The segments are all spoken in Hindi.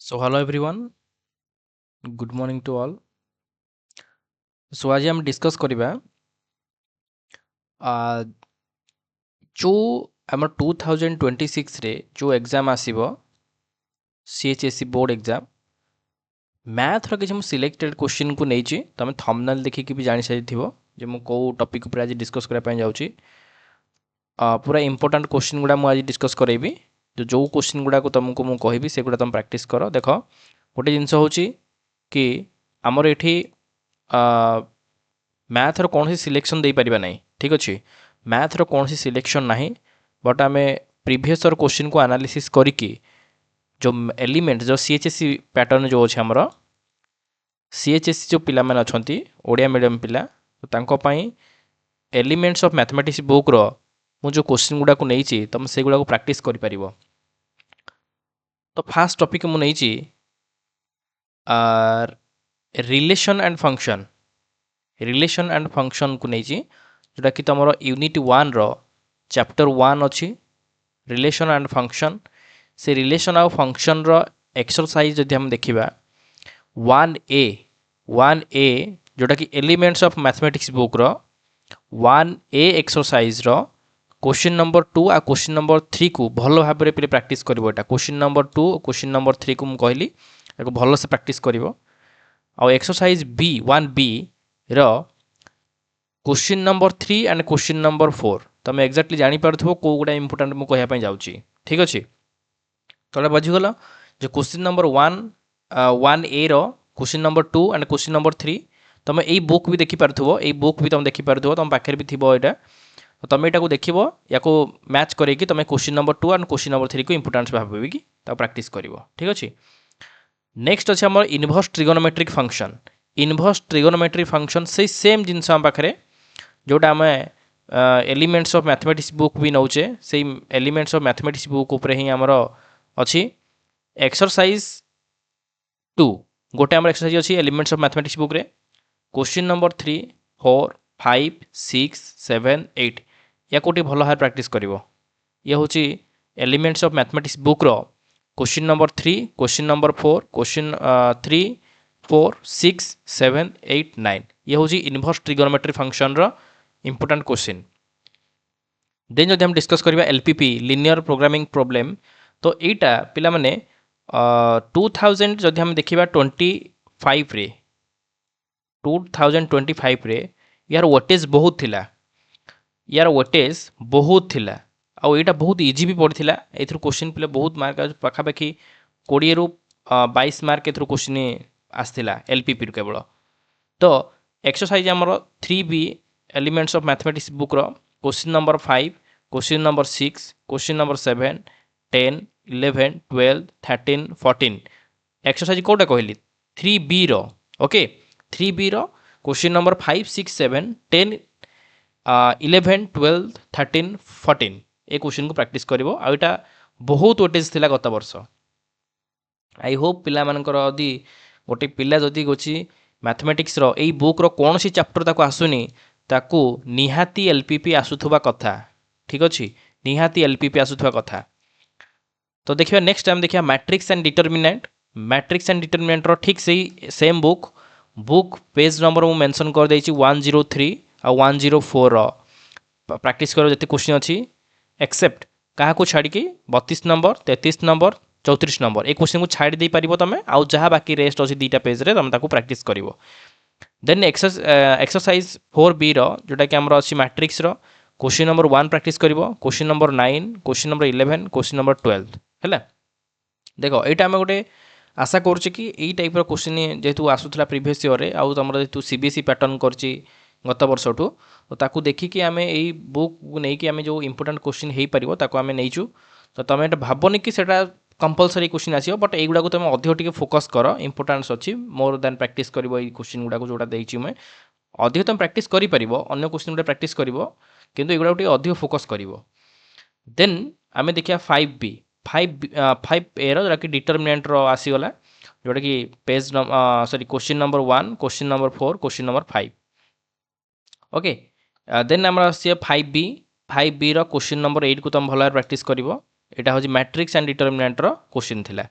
So hello everyone, good morning to all. So आज हम डिस्कस करिबा जो हमर 2026 रे जो एग्जाम आसीबो सीएचएससी बोर्ड एग्जाम मैथ रो किछ हम सिलेक्टेड क्वेश्चन को नै छि तमे थंबनेल देखि कि भी जानि सारिथिबो जे मु को टॉपिक ऊपर आज डिस्कस करै पय जाउछि पूरा इंपोर्टेंट क्वेश्चन गुडा मु आज डिस्कस करैबी जो क्वेश्चन गुडा को तुमको मु कहिबी से गुडा तुम प्रैक्टिस करो देखो गोटे जिंस होछि कि हमर एठी मैथ रो कौन सी सिलेक्शन दे परिबा नहीं ठीक अच्छे मैथ रो कौन सी सिलेक्शन नहीं बट आम प्रीवियस क्वेश्चन को एनालिसिस करिकी जो एलिमेंट जो सीएचएससी पैटर्न जो अच्छे आमर सीएचएससी जो पिला माने अछंती ओडिया मीडियम पिला तो तांको पई एलिमेंट्स ऑफ मैथमेटिक्स बुक रो मु जो क्वेश्चन गुडा को नहीं तुम से गुडा को प्रैक्टिस करि परिबो। तो फास्ट टॉपिक मु नहीं relation and function relation and function को नहीं जोटा कि तुम यूनिट 1 रो चैप्टर 1 अच्छी रिलेशन एंड फंक्शन से रिलेशन आउ फंक्शन रो एक्सरसाइज जदि हम देखिबा 1A जोटा कि एलिमेंट्स ऑफ मैथमेटिक्स बुक रो 1A एक्सरसाइज रो क्वेश्चन नंबर 2 आ क्वेश्चन नंबर 3 को भल भाव में पे प्रैक्टिस करबो। एटा क्वेश्चन नंबर 2 और क्वेश्चन नंबर 3 को मु कहली एको भल से प्रैक्टिस करबो। आ एक्सरसाइज बी 1B रो question number 3 and question number 4 तुम एक्जाक्टली जानी पारथबो को गुडा इंपोर्टेंट मु कहया पय जाउची ठीक अछि। तोला बजि गलो जे क्वेश्चन नंबर 1A रो question number 2 and question number 3 तुम एई बुक भी देखि पारथबो एई बुक भी तुम देखि पारथबो तुम पाखर भी थिबो एटा तुम एटा को देखिबो याको मैच करैकि तुम question number 2 and question number 3 को इंपोर्टेंस भाबबो कि ता प्रैक्टिस करिवो ठीक अछि। नेक्स्ट अछि हमर inverse trigonometric function inverse trigonometric function से सेम जिनस हम पाखरे जोटा आम एलिमेंट्स ऑफ मैथमेटिक्स बुक भी नौचे से एलिमेंट्स ऑफ मैथमेटिक्स बुक ऊपर ही आमर अच्छी एक्सरसाइज 2 गोटे आम एक्सरसाइज अच्छी एलिमेंट्स ऑफ मैथमेटिक्स बुक रे क्वेश्चन नंबर 3 4 5 6 7 8 या कोटी भल भाव प्रैक्टिस करिवो। ये होची एलिमेंट्स ऑफ मैथमेटिक्स बुक रो question number 3 question number 4 question 3 4 6 7 8 9 ये होची इनवर्स ट्रिगोनोमेट्री फंक्शन रो इंपोर्टेंट क्वेश्चन। देन जदि हम डिस्कस करिबा एलपीपी लिनियर प्रोग्रामिंग प्रॉब्लम तो एटा पिला माने 2000 जदि हम देखिबा 25 रे 2025 रे यार वेटेज बहुत थिला आ एटा बहुत इजी भी पड़थिला एथरो क्वेश्चन पिला बहुत मार्क पाखा पाखी 20 रु 22 मार्क एथरो क्वेश्चन आस्थिला एलपीपी रो केवल। तो एक्सरसाइज हमर 3B elements of mathematics book रो question number 5 question number 6 question number 7 10 11 12 13 14 exercise कोटा कहली 3B रो ओके 3B रो क्वेश्चन नंबर 5 6 7 10 11 12 13 14 ए क्वेश्चन को प्रैक्टिस करिवो आ एटा बहुत वेटेज थिला गत वर्ष। आई होप पिला मानकर यदि गोटे पिला जदि गोची मैथमेटिक्स रो एई बुक रो कौन सी चैप्टर ताको आसुनी ताको निहाती एलपीपी आसुथबा कथा ठीक अछि निहाती एलपीपी आसुथबा कथा। तो देखिए नेक्स्ट टाइम देखिए मैट्रिक्स एंड डिटरमिनेंट रो ठीक सही सेम बुक पेज नंबर मु मेंशन कर देछि 103 आ 104 रो प्रैक्टिस करो जते क्वेश्चन अछि एक्सेप्ट कहा को छाड़ी की 32 number 33 number 34 number A question को छाड़ी दे पारिबो तमे आ जहा बाकी रेस्ट अछि दीटा पेज रे तमे ताको प्रैक्टिस करिवो। देन एक्सरसाइज 4B रो जोटा कि हमर अछि मैट्रिक्स रो क्वेश्चन नंबर 1 प्रैक्टिस करिवो question number 9 question number 11 question number 12 हैला देखो एटा हम गोटे आशा करूँ कि यही टाइप क्वेश्चन जेहेतु आसूला प्रिवियस ईयर रे आउ तुम जेहेतु सीबीएसई पैटर्न करछि गत वर्ष ठू तो ताकू देखिकी आम यही बुक नहीं आम जो इंपोर्टेंट क्वेश्चन हो पार ताकू आम नहींचु तो तुम ये भावनी कि सेटा कंपलसरी क्वेश्चन आसो बट यही गुड़ा तुम अधिक टिके फोकस कर इंपोर्टेंस अच्छी मोर देन प्रैक्टिस कर क्वेश्चन गुड़ा जोटा देती मुझे अधिक तुम प्रैक्टिस कर अन्य क्वेश्चन गुड़ा प्रैक्टिस कर किंतु एगुड़ा अधिक फोकस कर। देन आम देखिए 5B 5A रो जोटा कि डिटरमिनेंट रो आसीगला जोटा कि page sorry question number 1 question number 4 question number 5 okay. Then आम 5B रो क्वेश्चन नंबर 8 को तुम भल प्रैक्टिस करिवो एटा होची मैट्रिक्स एंड डिटरमिनेंट रो क्वेश्चन थिला।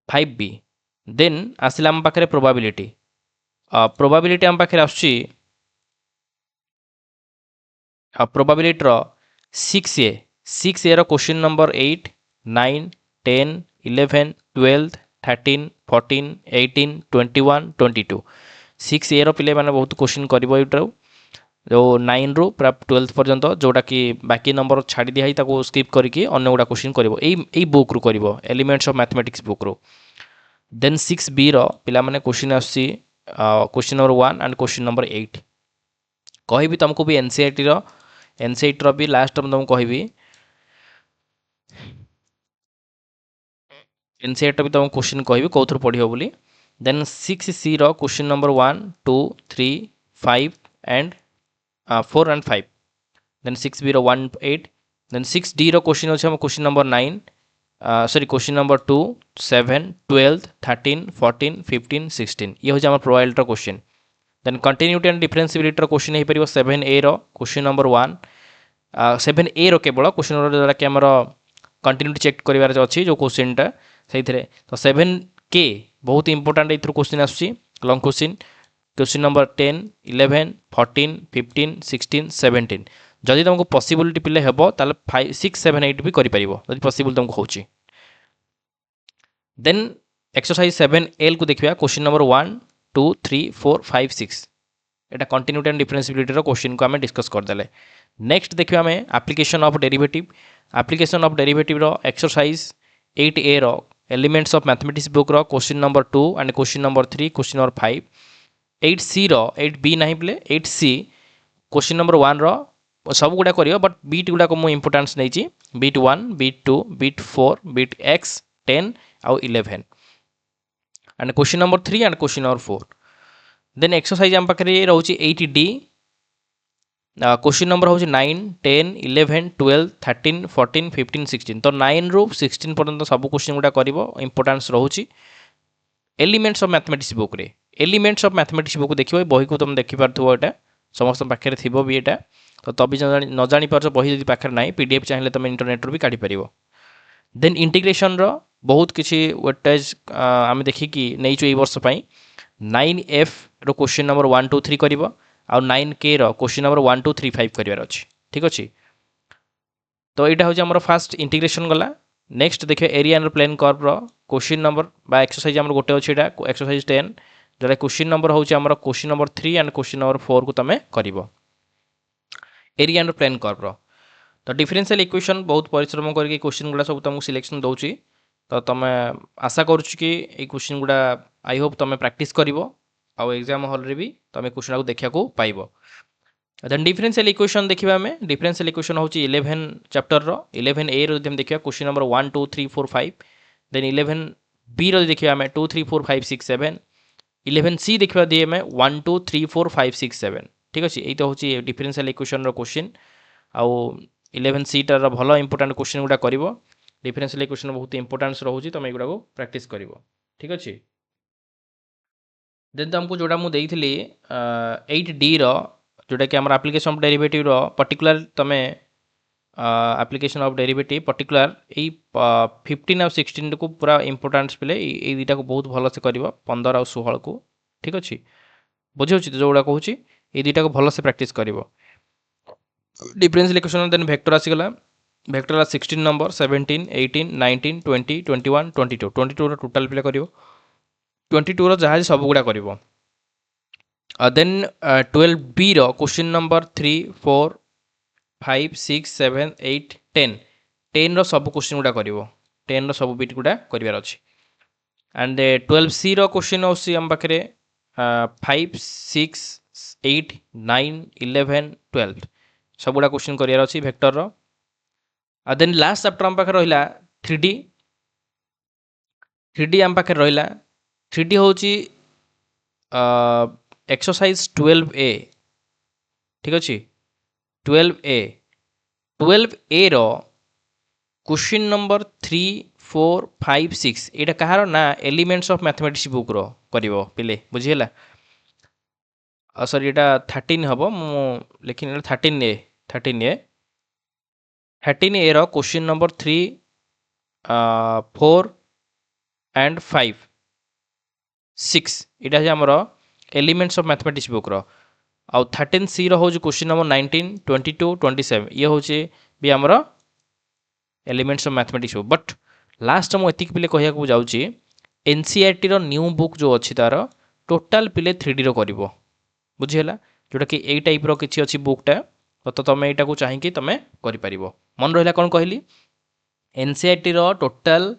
5b देन आसिला आम पाखे प्रोबाबिलिटी प्रोबाबिलिटी आम पाखे आसुची प्रोबाबिलिटी 6a 6a रो क्वेश्चन नंबर 8 9 10 11 12 13 14 18 21 22 6a रो पिले माने बहुत क्वेश्चन करिवो इट्रो जो 9 रु पूरा 12 पर्यंत जोटा कि बाकी नंबर छाड़ी दिया ताको स्किप करके अन्य गुड़ा क्वेश्चन करिवो एई बुक रु करिवो एलिमेंट्स ऑफ मैथमेटिक्स बुक रु देन 6b रो पिला माने क्वेश्चन आसी question number 1 and question number 8 कहबी तुमको भी एनसीईआरटी रो भी लास्ट में तुमको कहबी एनसीईआरटी भी तुमको क्वेश्चन कहबी कौथर पढ़ियो बोली देन 6c रो question number 1 2 3 5 and 4 and 5 then 6b रो 1 8 then 6d रो क्वेश्चन अछि हम question number 9 sorry question number 2 7 12 13 14 15 16 ये हो हमर प्रोबाबिलिटी रो question then continuity and differentiability रो क्वेश्चन हे परिबो 7a रो क्वेश्चन नंबर 1 7a रो केवल क्वेश्चन नंबर जोरा कि हमर कंटिन्यूटी चेक करिवार अछि जो क्वेश्चनटा सेइथरे तो 7k बहुत इंपोर्टेंट इथरो क्वेश्चन आछि लॉन्ग क्वेश्चन नंबर 10 11 14 15 16 17 जदि तुमको पॉसिबिलिटी पिले हेबो ताले 5 6 7 8 भी करि परिबो जदि पॉसिबल तुमको होची देन एक्सरसाइज 7l को देखिया क्वेश्चन नंबर 1 2 3 4 5 6 एटा कंटिन्यूटी एंड डिफरेंशिएबिलिटी रो क्वेश्चन को हमें डिस्कस कर देले नेक्स्ट देखिया हमें एप्लीकेशन ऑफ डेरिवेटिव रो एक्सरसाइज 8a रो एलिमेंट्स ऑफ मैथमेटिक्स बुक रो question number 2 and question number 3 question number 5 8c रो 8b नहीं बोले 8c क्वेश्चन नंबर 1 रो सब गुड़ा करियो बट बीट गुड़ा को मु इंपोर्टेंस नहीं छी bit 1 bit 2 bit 4 bit x 10 आउ 11 and question number 3 and question number 4 देन एक्सरसाइज हम पाखरे रहउची 8d क्वेश्चन नंबर हूँ 9 10 11 12 13 14 15 16 तो 9 रु 16 पर्यंत सब क्वेश्चन गुड़ा करिवो इंपोर्टेंस रहउची एलिमेंट्स ऑफ मैथमेटिक्स बुक रे एलिमेंट्स ऑफ मैथमेटिक्स बुक देखिबो बही को तुम देखि पारथुबो एटा समस्त पाखरे थिबो भी एटा तो तभी न जानी पारछ बही जदि पाखरे नाही पीडीएफ चाहिले तुम इंटरनेट रो भी काढी परिवो देन इंटीग्रेशन रो बहुत किछि वेटेज आमे देखि कि नेइचो ए वर्ष पई 9f रो क्वेश्चन नंबर 1 2 3 करिवो आ 9k रो क्वेश्चन नंबर 1 2 3 5 करिवार अछि ठीक अछि तो एटा होजे हमर फास्ट इंटीग्रेशन गला नेक्स्ट देखिए एरिया एंड प्लेन कर्व रो क्वेश्चन नंबर बा एक्सरसाइज हमर गोटे अछि एटा एक्सरसाइज 10 जरा क्वेश्चन नंबर होचे हमर question number 3 and question number 4 को तमे करिवो एरिया एंड प्लेन कर्व रो तो डिफरेंशियल इक्वेशन बहुत परिश्रम करके क्वेश्चन गुड़ा सब तुमको सिलेक्शन दउची तो तमे आशा करूछ कि ए क्वेश्चन गुड़ा आई होप तमे प्रैक्टिस करिवो आ एग्जाम हॉल रे भी तमे क्वेश्चन को देखिया को पाइबो देन डिफरेंशियल इक्वेशन देखिबा हमें डिफरेंशियल इक्वेशन होची 11 चैप्टर रो 11a रो हम देखिया क्वेश्चन नंबर 1 2 3 4 5 देन 11b रो देखिया हमें 2 3 4 5 6 7 11c देखिबा दिए हमें 1 2 3 4 5 6 7 ठीक अछि एई तो होची डिफरेंशियल इक्वेशन रो क्वेश्चन आ 11c टार भलो इंपोर्टेंट क्वेश्चन गुड़ा करिवो डिफरेंशियल इक्वेशन बहुत इंपोर्टेंस रहउची तमे एगुडा को प्रैक्टिस करिवो ठीक अछि देन तुमको जोड़ा मु देइथिली 8d रो जोटा कि हमर एप्लीकेशन ऑफ डेरिवेटिव रो पर्टिकुलर तमे एप्लीकेशन ऑफ डेरिवेटिव पर्टिकुलर ए 15 और 16 को पूरा इंपोर्टेंस पिले ए दुटा को बहुत भलो से करिवो 15 और 16 को ठीक अछि बुझियोछि जोड़ा कहूछि ए दुटा को भलो से प्रैक्टिस करिवो डिफरेंशियल इक्वेशन देन वेक्टर आसी गला वेक्टर 16 नंबर 17 18 19 20 21 22 22 रो टोटल पिले करिवो 22 रो जहाज सब गुडा करिवो देन 12b रो क्वेश्चन नंबर 3 4 5 6 7 8 10 10 रो सब क्वेश्चन गुडा करिवो 10 रो सब बिट गुडा करिवार अछि एंड 12c रो क्वेश्चन होसी हम पाखरे 5 6 8 9 11 12 सब गुडा क्वेश्चन करिवार अछि वेक्टर रो देन लास्ट चैप्टर हम पाखरे रहिला 3d 3d हम पाखरे रहिला 3d होची एक्सरसाइज 12a ठीक अछि 12a रो क्वेश्चन नंबर 3 4 5 6 एटा कहार ना एलिमेंट्स ऑफ मैथमेटिक्स बुक रो करिवो पिले बुझियला सॉरी एटा 13 हबो मु लेकिन 13a 13a row question number 3 4 and 5 6 इटा है आमर एलिमेंट्स ऑफ मैथमेटिक्स बुक रो आउ 13 सी रो हूँ क्वेश्चन नंबर 19 22 27 ये हूँ भी आमर elements of mathematics book but last मुझे पिले कहूँ जाऊँगी एनसीईआरटी रो न्यू बुक जो अच्छी तार टोटाल पिले 3D रो करिवो बुझीगला जोटा कि यही टाइप किसी अच्छी बुकटा तो तुम यहाँ चाहिए तुम कर मन रहा कौन कहली एनसीईआरटी रो टोटाल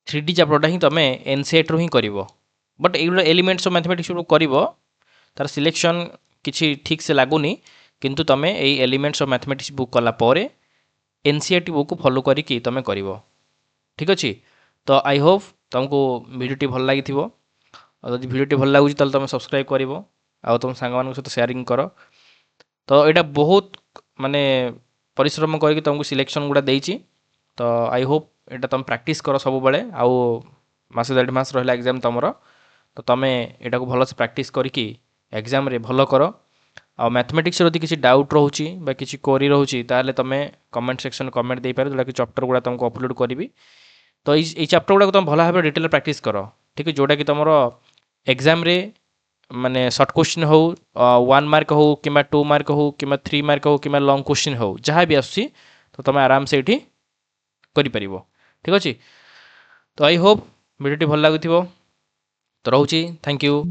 3D चैप्टरटा ही तुम एनसीईआरटी रो ही कर बट ये एलिमेंट्स ऑफ मैथमेटिक्स कर तार सिलेक्शन किसी ठीक से लगुनि किंतु तुम यही एलिमेंट्स ऑफ मैथमेटिक्स बुक कलापर एनसीईआरटी बुक फॉलो करके तुम कर ठीक अच्छे तो आई होप तुमको भिडियोटी भल लगी जब भिडियोटी भल लगुच तुम सब्सक्राइब कर तुम सांग सहित सेयारिंग कर तो यहाँ बहुत माने परिश्रम करके तुमको सिलेक्शन गुड़ा देती तो आई होप यहाँ तुम प्रैक्टिस कर सब बेले आउ मसे 1.5 मास रहा एग्जाम तुम तो तुम यहाँ को भलसे प्रैक्टिस करके एग्जाम रे भल कर आ मैथमेटिक्स यदि किसी डाउट रोचे किसी क्वेरी रोचे ताहले तुम कमेंट सेक्शन कमेंट दे पार जोटा कि चैप्टर गुड़ा तुमको अपलोड करी तो ये चैप्टर गुड़ा तुम भल भाव डिटेल प्रैक्टिस कर ठीक है जोटा कि तुम एग्जाम रे माने सर्ट क्वेश्चन हो 1 मार्क हो कि 2 मार्क हो कि 3 मार्क हो कि लॉन्ग क्वेश्चन हो जहाँ भी आसूँ तो तुम आराम से ये कर ठीक अच्छे तो आई होप भिडियोटी भल लगुव तो रोचे थैंक यू।